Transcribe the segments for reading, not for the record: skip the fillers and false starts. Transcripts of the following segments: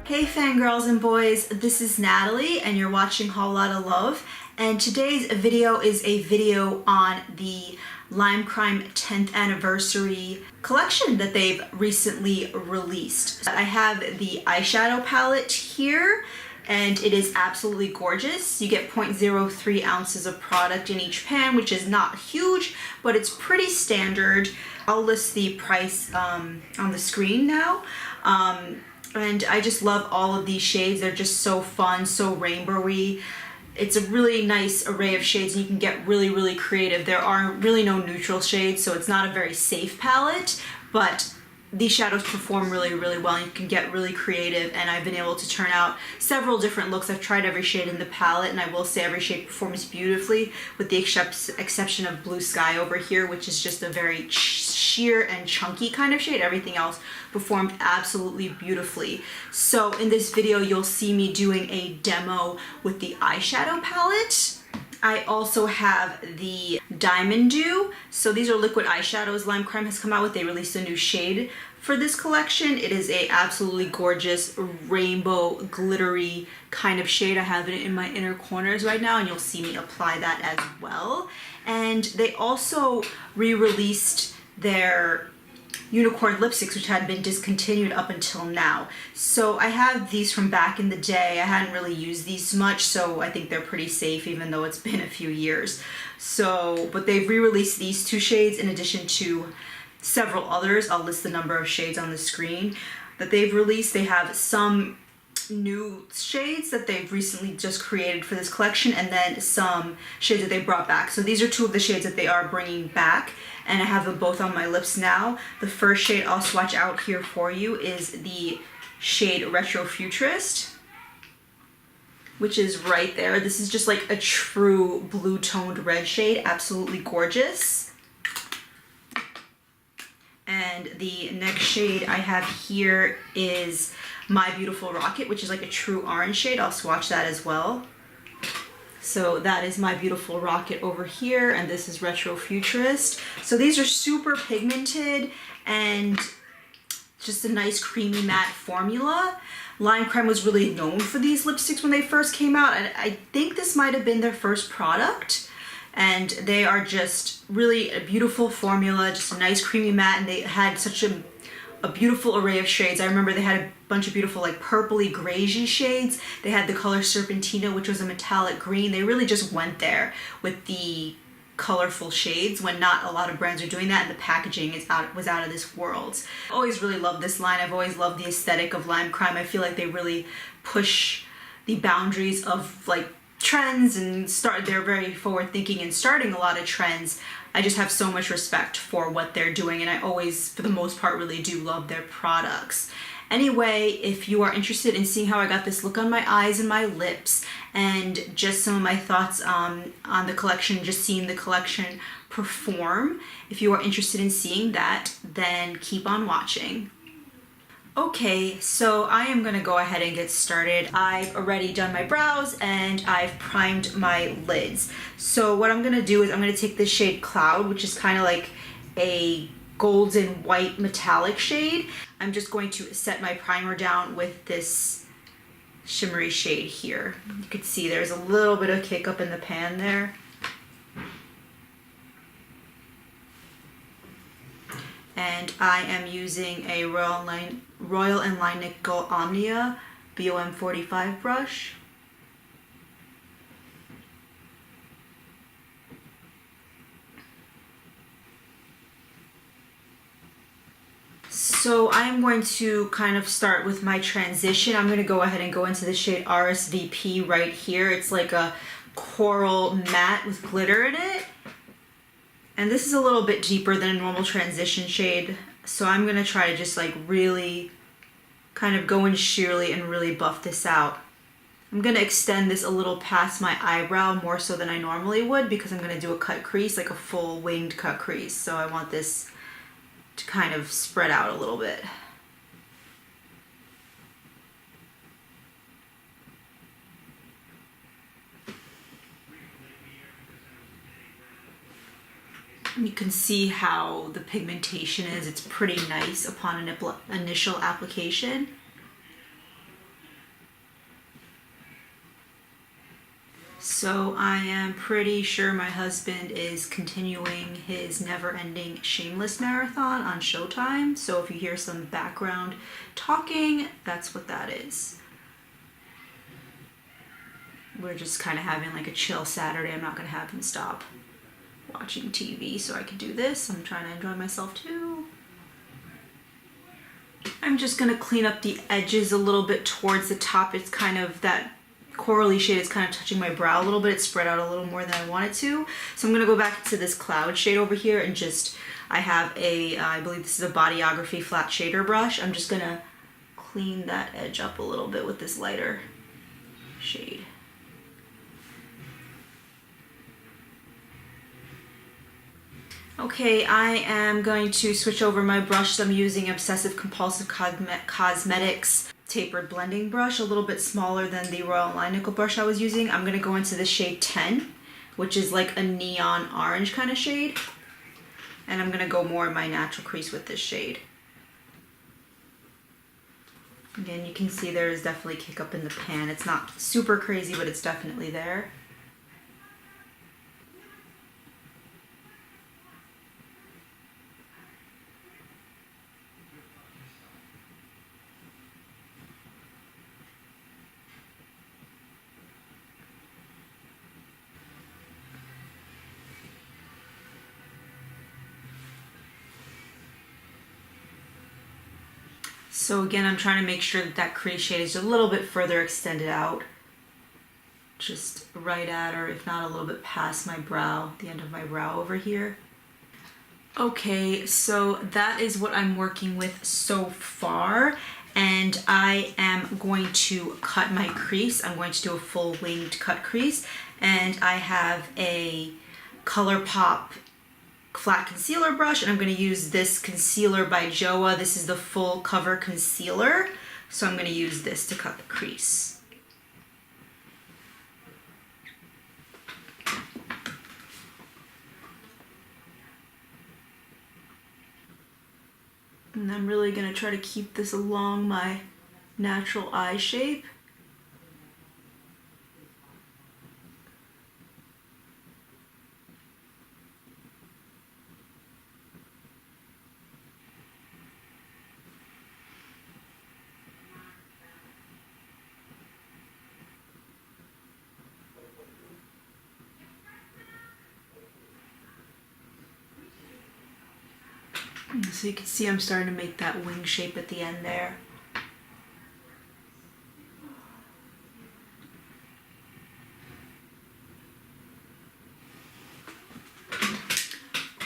Hey fangirls and boys, this is Natalie and you're watching Whole Lotta Love, and today's video is a video on the Lime Crime 10th anniversary collection that they've recently released. I have the eyeshadow palette here and it is absolutely gorgeous. You get 0.03 ounces of product in each pan, which is not huge, but it's pretty standard. I'll list the price on the screen now. And I just love all of these shades. They're just so fun, so rainbowy. It's a really nice array of shades and you can get really creative. There are really no neutral shades, so it's not a very safe palette, but these shadows perform really well and you can get really creative, and I've been able to turn out several different looks. I've tried every shade in the palette and I will say every shade performs beautifully with the exception of Blue Sky over here, which is just a very sheer and chunky kind of shade. Everything else performed absolutely beautifully. So in this video you'll see me doing a demo with the eyeshadow palette. I also have the Diamond Dew. So these are liquid eyeshadows Lime Crime has come out with. They released a new shade for this collection. It is a absolutely gorgeous rainbow glittery kind of shade. I have it in my inner corners right now and you'll see me apply that as well. And they also re-released their unicorn lipsticks, which had been discontinued up until now. So I have these from back in the day. I hadn't really used these much, so I think they're pretty safe even though it's been a few years. So, but they've re-released these two shades in addition to several others. I'll list the number of shades on the screen that they've released. They have some new shades that they've recently just created for this collection, and then some shades that they brought back. So these are two of the shades that they are bringing back, and I have them both on my lips now. The first shade I'll swatch out here for you is the shade Retrofuturist, which is right there. This is just like a true blue toned red shade, absolutely gorgeous. And the next shade I have here is My Beautiful Rocket, which is like a true orange shade. I'll swatch that as well. So that is My Beautiful Rocket over here, and this is Retrofuturist. So these are super pigmented and just a nice creamy matte formula. Lime Crime was really known for these lipsticks when they first came out, and I think this might have been their first product. And they are just really a beautiful formula, just a nice creamy matte, and they had such a beautiful array of shades. I remember they had a bunch of beautiful like purpley greyish shades. They had the color Serpentina, which was a metallic green. They really just went there with the colorful shades when not a lot of brands are doing that, and the packaging was out of this world. I always really loved this line. I've always loved the aesthetic of Lime Crime. I feel like they really push the boundaries of like trends and they're very forward thinking and starting a lot of trends. I just have so much respect for what they're doing, and I always, for the most part, really do love their products. Anyway, if you are interested in seeing how I got this look on my eyes and my lips, and just some of my thoughts on the collection, just seeing the collection perform, if you are interested in seeing that, then keep on watching. Okay, so I am gonna go ahead and get started. I've already done my brows and I've primed my lids. So what I'm gonna do is I'm gonna take this shade Cloud, which is kind of like a golden white metallic shade. I'm just going to set my primer down with this shimmery shade here. You can see there's a little bit of kick up in the pan there. And I am using a Royal & Nickel Omnia BOM 45 brush. So I'm going to kind of start with my transition. I'm going to go ahead and go into the shade RSVP right here. It's like a coral matte with glitter in it. And this is a little bit deeper than a normal transition shade, so I'm gonna try to just like really kind of go in sheerly and really buff this out. I'm gonna extend this a little past my eyebrow more so than I normally would, because I'm gonna do a cut crease, like a full winged cut crease. So I want this to kind of spread out a little bit. You can see how the pigmentation is. It's pretty nice upon an initial application. So I am pretty sure my husband is continuing his never-ending Shameless marathon on Showtime. So if you hear some background talking, that's what that is. We're just kind of having like a chill Saturday. I'm not gonna have him stop watching TV so I can do this. I'm trying to enjoy myself too. I'm just gonna clean up the edges a little bit towards the top. It's kind of that corally shade is kind of touching my brow a little bit. It's spread out a little more than I want it to. So I'm gonna go back to this cloud shade over here and just, I have a, I believe this is a Bodyography flat shader brush. I'm just gonna clean that edge up a little bit with this lighter shade. Okay, I am going to switch over my brush. So I'm using Obsessive Compulsive Cosmetics tapered blending brush, a little bit smaller than the Royal Line Nickel brush I was using. I'm gonna go into the shade 10, which is like a neon orange kind of shade. And I'm gonna go more in my natural crease with this shade. Again, you can see there is definitely kick up in the pan. It's not super crazy, but it's definitely there. So again, I'm trying to make sure that that crease shade is a little bit further extended out. Just right at, or if not a little bit past my brow, the end of my brow over here. Okay, so that is what I'm working with so far. And I am going to cut my crease. I'm going to do a full winged cut crease. And I have a ColourPop flat concealer brush, and I'm going to use this concealer by Joah. This is the full cover concealer, so I'm going to use this to cut the crease. And I'm really going to try to keep this along my natural eye shape. So you can see I'm starting to make that wing shape at the end there.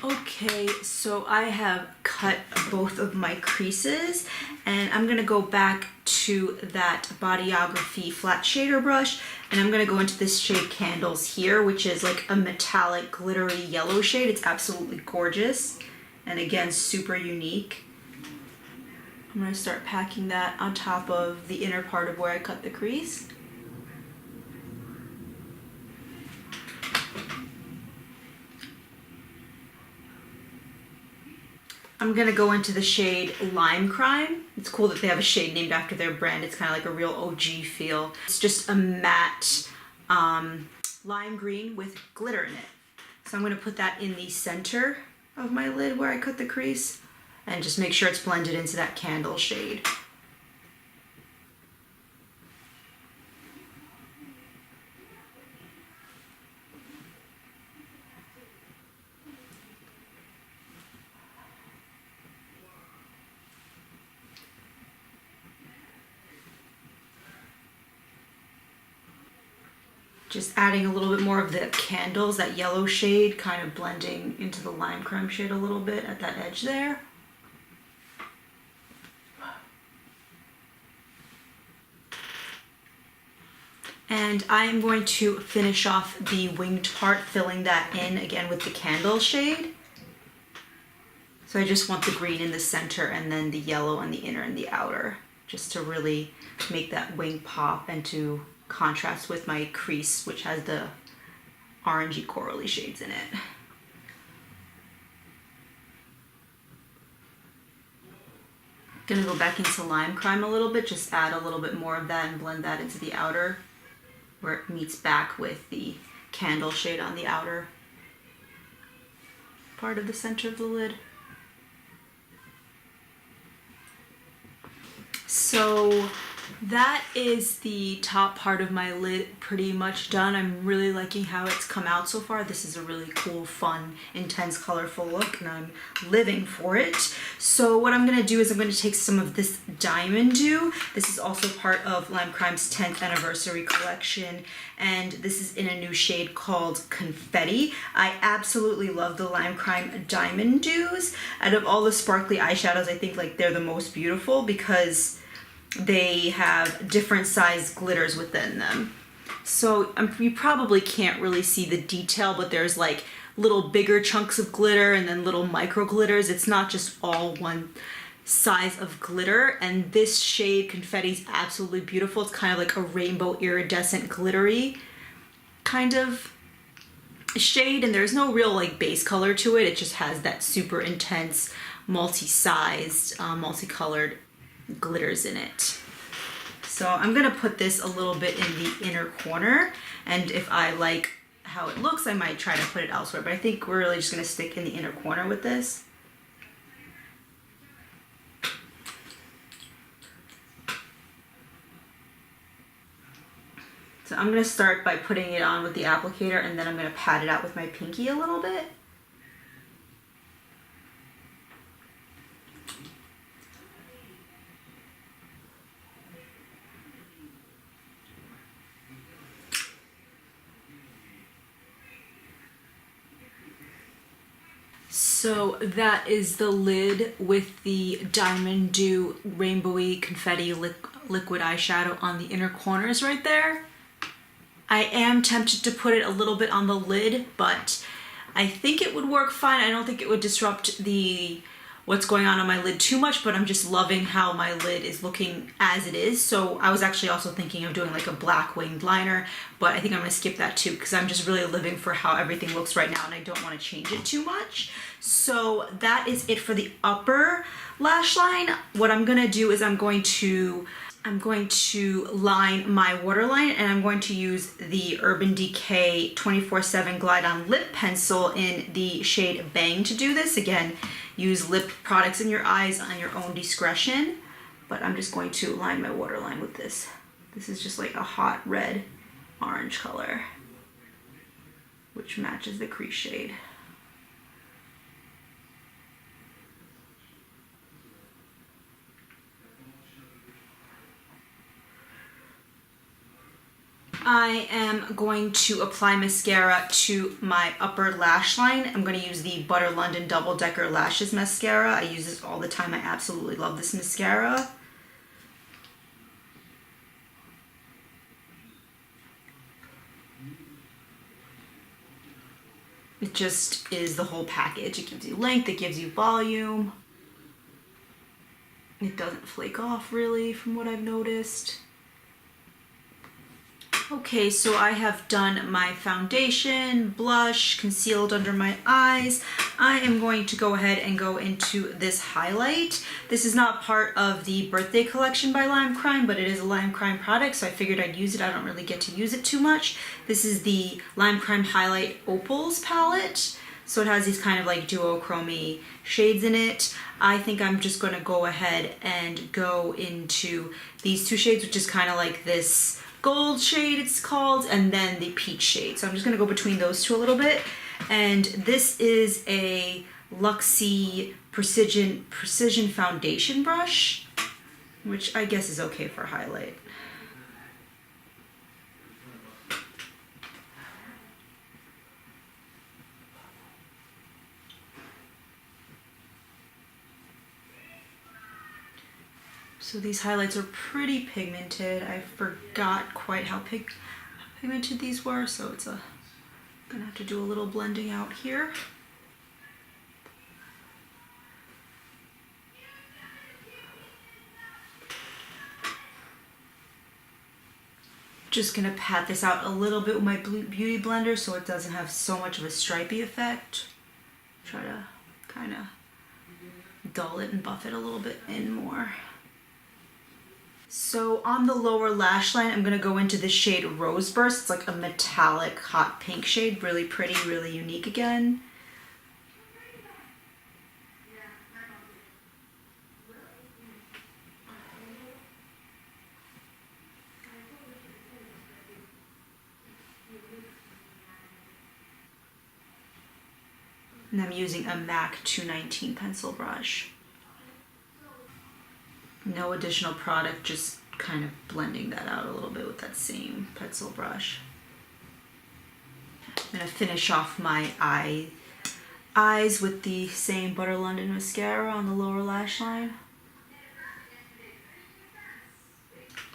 Okay, so I have cut both of my creases, and I'm gonna go back to that Bodyography flat shader brush, and I'm gonna go into this shade Candles here, which is like a metallic glittery yellow shade. It's absolutely gorgeous. And again, super unique. I'm gonna start packing that on top of the inner part of where I cut the crease. I'm gonna go into the shade Lime Crime. It's cool that they have a shade named after their brand. It's kind of like a real OG feel. It's just a matte lime green with glitter in it. So I'm gonna put that in the center of my lid where I cut the crease, and just make sure it's blended into that candle shade. Just adding a little bit more of the Candles, that yellow shade, kind of blending into the Lime Crime shade a little bit at that edge there. And I'm going to finish off the winged part, filling that in again with the Candle shade. So I just want the green in the center and then the yellow on the inner and the outer, just to really make that wing pop and to contrast with my crease, which has the orangey corally shades in it. Gonna go back into Lime Crime a little bit, just add a little bit more of that and blend that into the outer where it meets back with the candle shade on the outer part of the center of the lid. So that is the top part of my lid pretty much done. I'm really liking how it's come out so far. This is a really cool, fun, intense, colorful look, and I'm living for it. So what I'm gonna do is I'm gonna take some of this Diamond Dew. This is also part of Lime Crime's 10th anniversary collection, and this is in a new shade called Confetti. I absolutely love the Lime Crime Diamond Dews. Out of all the sparkly eyeshadows, I think like they're the most beautiful because they have different size glitters within them. So you probably can't really see the detail, but there's like little bigger chunks of glitter and then little micro glitters. It's not just all one size of glitter. And this shade, Confetti, is absolutely beautiful. It's kind of like a rainbow iridescent glittery kind of shade, and there's no real like base color to it. It just has that super intense, multi-sized, multicolored glitters in it. So I'm gonna put this a little bit in the inner corner, and if I like how it looks, I might try to put it elsewhere, but I think we're really just gonna stick in the inner corner with this. So I'm gonna start by putting it on with the applicator, and then I'm gonna pat it out with my pinky a little bit. So that is the lid with the Diamond Dew Rainbowy Confetti Liquid Eyeshadow on the inner corners right there. I am tempted to put it a little bit on the lid, but I think it would work fine. I don't think it would disrupt what's going on my lid too much, but I'm just loving how my lid is looking as it is. So I was actually also thinking of doing like a black winged liner, but I think I'm gonna skip that too because I'm just really living for how everything looks right now and I don't want to change it too much. So that is it for the upper lash line. What I'm gonna do is I'm going to line my waterline, and I'm going to use the Urban Decay 24/7 Glide On Lip Pencil in the shade Bang to do this. Again, use lip products in your eyes on your own discretion, but I'm just going to line my waterline with this. This is just like a hot red orange color, which matches the crease shade. I am going to apply mascara to my upper lash line. I'm going to use the Butter London Double Decker Lashes Mascara. I use this all the time. I absolutely love this mascara. It just is the whole package. It gives you length, it gives you volume. It doesn't flake off really from what I've noticed. Okay, so I have done my foundation, blush, concealed under my eyes. I am going to go ahead and go into this highlight. This is not part of the birthday collection by Lime Crime, but it is a Lime Crime product, so I figured I'd use it. I don't really get to use it too much. This is the Lime Crime Highlight Opals palette. So it has these kind of like duochrome shades in it. I think I'm just gonna go ahead and go into these two shades, which is kind of like this gold shade it's called, and then the peach shade. So I'm just gonna go between those two a little bit. And this is a Luxie Precision Foundation brush, which I guess is okay for highlight. So these highlights are pretty pigmented. I forgot quite how pigmented these were, so it's gonna have to do a little blending out here. Just gonna pat this out a little bit with my beauty blender so it doesn't have so much of a stripy effect. Try to kind of dull it and buff it a little bit in more. So on the lower lash line, I'm gonna go into the shade Rose Burst. It's like a metallic hot pink shade, really pretty, really unique again. And I'm using a MAC 219 pencil brush. No additional product, just kind of blending that out a little bit with that same pencil brush. I'm gonna finish off my eyes with the same Butter London mascara on the lower lash line.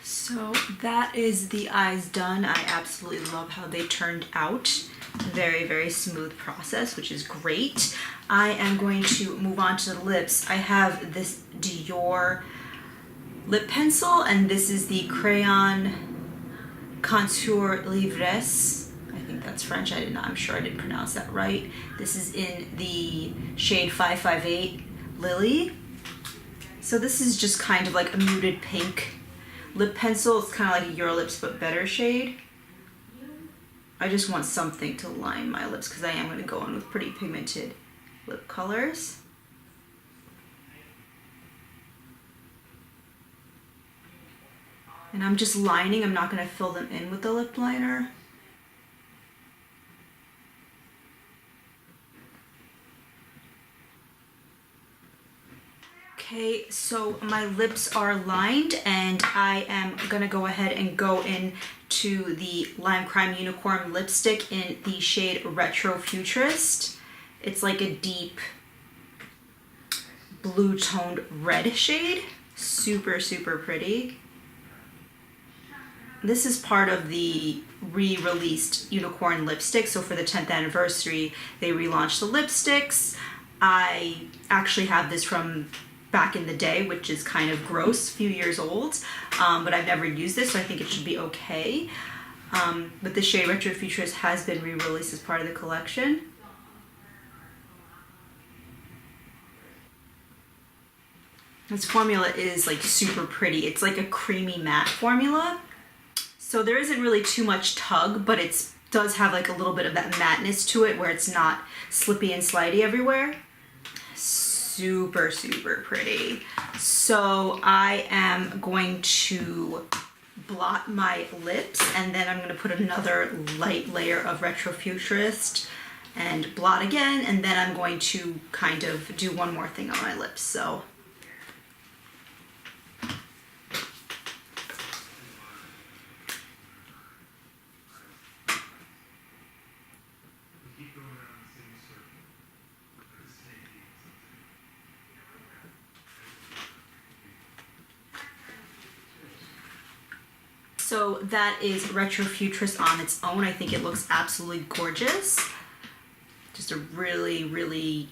So that is the eyes done. I absolutely love how they turned out. Very, very smooth process, which is great. I am going to move on to the lips. I have this Dior lip pencil, and this is the Crayon Contour L'ivresse. I think that's French. I'm sure I didn't pronounce that right. This is in the shade 558 Lily. So this is just kind of like a muted pink lip pencil. It's kind of like a Your Lips but better shade. I just want something to line my lips because I am going to go in with pretty pigmented lip colors. And I'm just lining, I'm not going to fill them in with the lip liner. Okay, so my lips are lined and I am gonna go ahead and go in to the Lime Crime Unicorn lipstick in the shade Retrofuturist. It's like a deep blue toned red shade. Super, super pretty. This is part of the re-released Unicorn lipstick. So for the 10th anniversary, they relaunched the lipsticks. I actually have this from back in the day, which is kind of gross, a few years old, but I've never used this, so I think it should be okay. But the shade Retrofuturist has been re-released as part of the collection. This formula is like super pretty. It's like a creamy matte formula. So there isn't really too much tug, but it does have like a little bit of that matteness to it where it's not slippy and slidey everywhere. Super, super pretty. So I am going to blot my lips and then I'm going to put another light layer of Retrofuturist and blot again, and then I'm going to kind of do one more thing on my lips. So So that is Retrofuturist on its own. I think it looks absolutely gorgeous. Just a really, really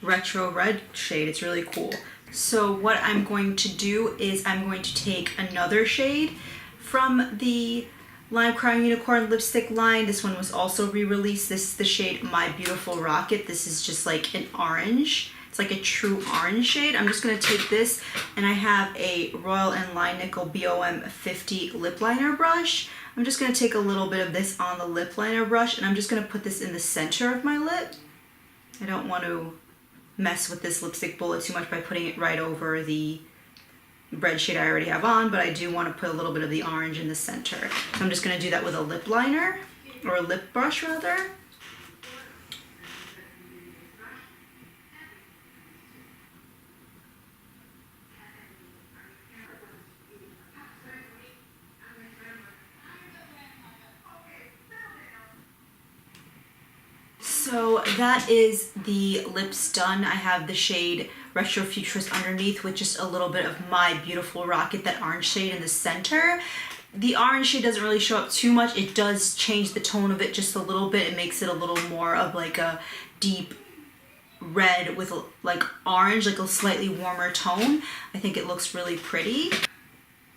retro red shade. It's really cool. So what I'm going to do is I'm going to take another shade from the Lime Crime Unicorn lipstick line. This one was also re-released. This is the shade My Beautiful Rocket. This is just like an orange. It's like a true orange shade. I'm just going to take this, and I have a Royal & Line Nickel BOM 50 lip liner brush. I'm just going to take a little bit of this on the lip liner brush, and I'm just going to put this in the center of my lip. I don't want to mess with this lipstick bullet too much by putting it right over the red shade I already have on, but I do want to put a little bit of the orange in the center. So I'm just going to do that with a lip liner, or a lip brush rather. So that is the lips done. I have the shade Retrofuturist underneath with just a little bit of My Beautiful Rocket, that orange shade in the center. The orange shade doesn't really show up too much. It does change the tone of it just a little bit. It makes it a little more of like a deep red with like orange, like a slightly warmer tone. I think it looks really pretty.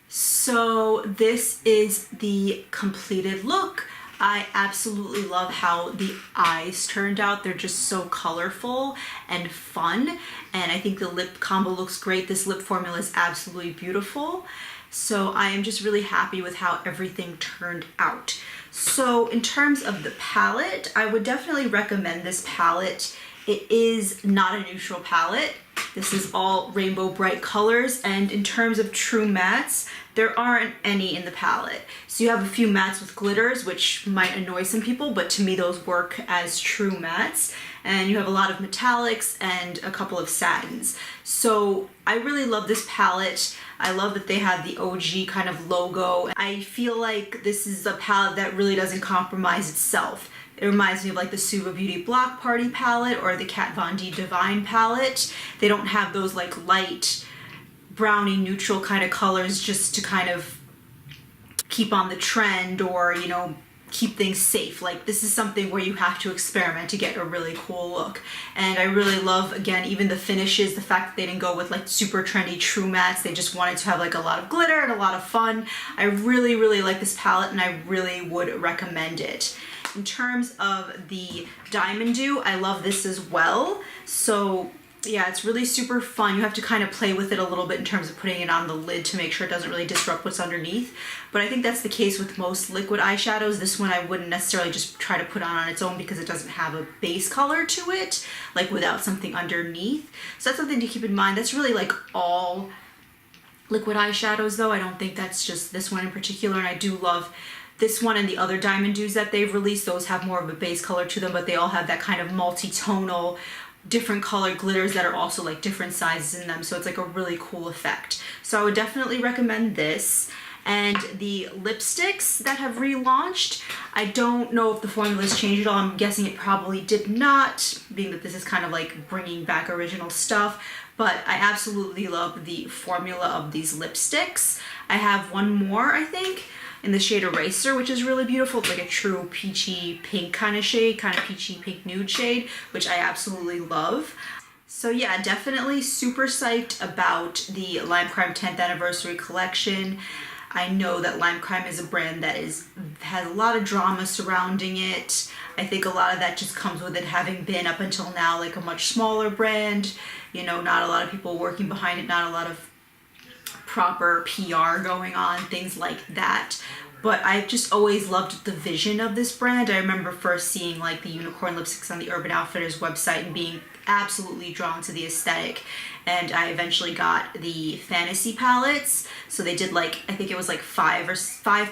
So this is the completed look. I absolutely love how the eyes turned out. They're just so colorful and fun, and I think the lip combo looks great. This lip formula is absolutely beautiful. So I am just really happy with how everything turned out. So in terms of the palette, I would definitely recommend this palette. It is not a neutral palette. This is all rainbow bright colors, and in terms of true mattes, there aren't any in the palette. So you have a few mattes with glitters, which might annoy some people, but to me those work as true mattes. And you have a lot of metallics and a couple of satins. So I really love this palette. I love that they have the OG kind of logo. I feel like this is a palette that really doesn't compromise itself. It reminds me of like the Suva Beauty Block Party palette or the Kat Von D Divine palette. They don't have those like light brownie neutral kind of colors just to kind of keep on the trend or, you know, keep things safe. Like this is something where you have to experiment to get a really cool look. And I really love, again, even the finishes, the fact that they didn't go with like super trendy true mattes. They just wanted to have like a lot of glitter and a lot of fun. I really, really like this palette and I really would recommend it. In terms of the Diamond Dew, I love this as well. So yeah, it's really super fun. You have to kind of play with it a little bit in terms of putting it on the lid to make sure it doesn't really disrupt what's underneath. But I think that's the case with most liquid eyeshadows. This one I wouldn't necessarily just try to put on its own because it doesn't have a base color to it, like without something underneath. So that's something to keep in mind. That's really like all liquid eyeshadows though. I don't think that's just this one in particular, and I do love this one and the other Diamond Dews that they've released. Those have more of a base color to them, but they all have that kind of multi-tonal, different colored glitters that are also like different sizes in them. So it's like a really cool effect. So I would definitely recommend this. And the lipsticks that have relaunched, I don't know if the formula's changed at all. I'm guessing it probably did not, being that this is kind of like bringing back original stuff. But I absolutely love the formula of these lipsticks. I have one more, I think, in the shade Eraser, which is really beautiful. It's like a true peachy pink kind of shade, kind of peachy pink nude shade, which I absolutely love. So yeah, definitely super psyched about the Lime Crime 10th Anniversary collection. I know that Lime Crime is a brand that has a lot of drama surrounding it. I think a lot of that just comes with it having been up until now like a much smaller brand. You know, not a lot of people working behind it, not a lot of proper PR going on, things like that. But I've just always loved the vision of this brand. I remember first seeing like the unicorn lipsticks on the Urban Outfitters website and being absolutely drawn to the aesthetic. And I eventually got the fantasy palettes. So they did like, I think it was like five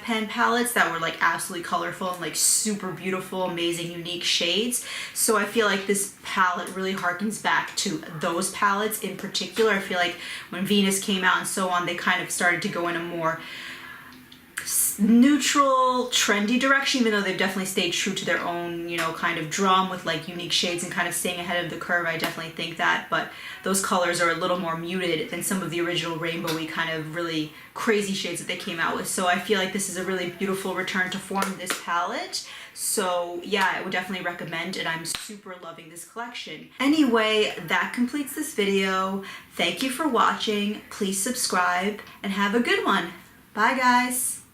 pen palettes that were like absolutely colorful and like super beautiful, amazing, unique shades. So I feel like this palette really harkens back to those palettes in particular. I feel like when Venus came out and so on, they kind of started to go in a more neutral, trendy direction, even though they've definitely stayed true to their own, you know, kind of drum with like unique shades and kind of staying ahead of the curve. I definitely think that, but those colors are a little more muted than some of the original rainbowy kind of really crazy shades that they came out with. So I feel like this is a really beautiful return to form, this palette. So yeah, I would definitely recommend it. I'm super loving this collection. Anyway, that completes this video. Thank you for watching. Please subscribe and have a good one. Bye guys.